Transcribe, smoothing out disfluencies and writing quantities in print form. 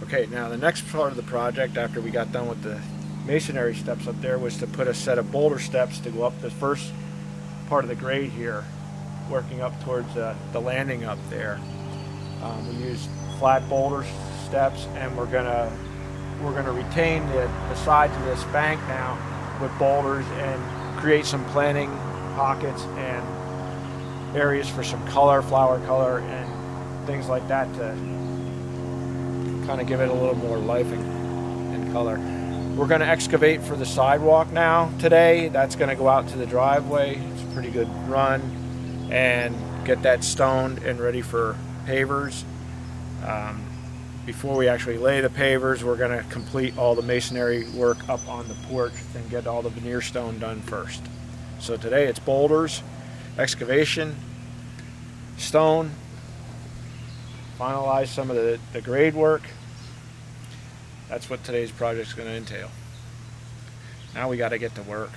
Okay, now the next part of the project after we got done with the masonry steps up there was to put a set of boulder steps to go up the first part of the grade here, working up towards the landing up there. We used flat boulder steps, and we're gonna retain the sides of this bank now with boulders and create some planting pockets and areas for some color, flower color, and things like that to kind of give it a little more life and color. We're going to excavate for the sidewalk now today. That's going to go out to the driveway. It's a pretty good run, and get that stoned and ready for pavers. Before we actually lay the pavers, we're going to complete all the masonry work up on the porch and get all the veneer stone done first. So today it's boulders, excavation, stone, finalize some of the grade work. That's what today's project is going to entail. Now we got to get to work.